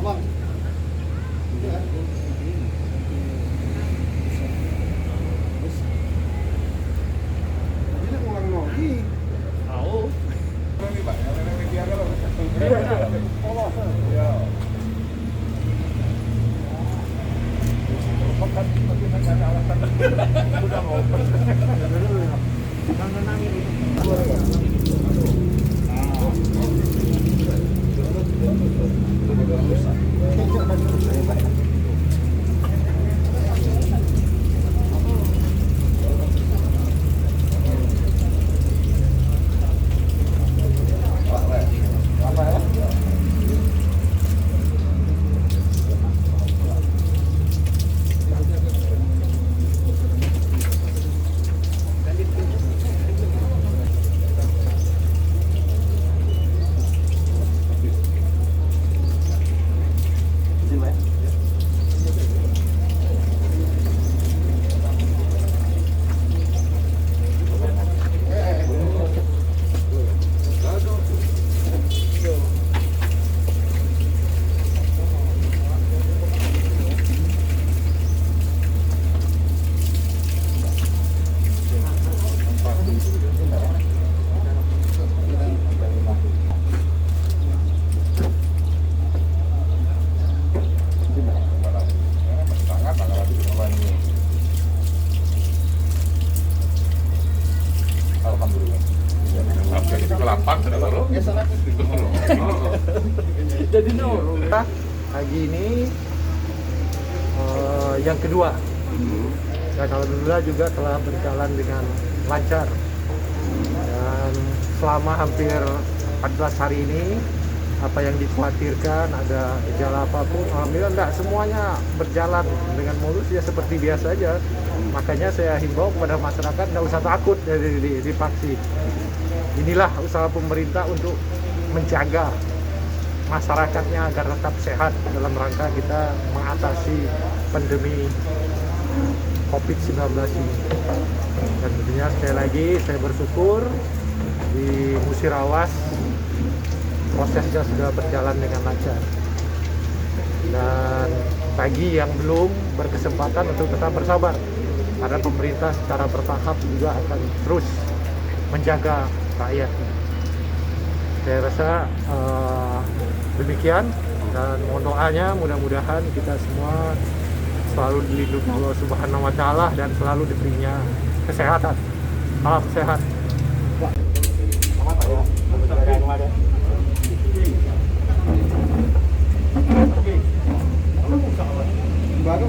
Bang. Ini ulang lagi. Tahu. Ini Pak, yang media kalau. Oh, ya. Kan tapi ada alasan. Udah mau. Tenang ini. Jadi nol. Pagi ini yang kedua, dan alhamdulillah juga telah berjalan dengan lancar. Dan selama hampir 14 hari ini, apa yang dikhawatirkan ada gejala apapun, alhamdulillah enggak, semuanya berjalan dengan mulus ya seperti biasa aja. Makanya saya himbau kepada masyarakat nggak usah takut divaksin. Inilah usaha pemerintah untuk menjaga masyarakatnya agar tetap sehat dalam rangka kita mengatasi pandemi COVID-19 ini. Dan tentunya sekali lagi saya bersyukur di Musirawas prosesnya sudah berjalan dengan lancar. Dan bagi yang belum berkesempatan untuk tetap bersabar, karena pemerintah secara bertahap juga akan terus menjaga rakyatnya. Saya rasa demikian, dan mohon doanya mudah-mudahan kita semua selalu dilindungi Allah Subhanahu wa Ta'ala dan selalu diberinya kesehatan. Salam sehat. Baru.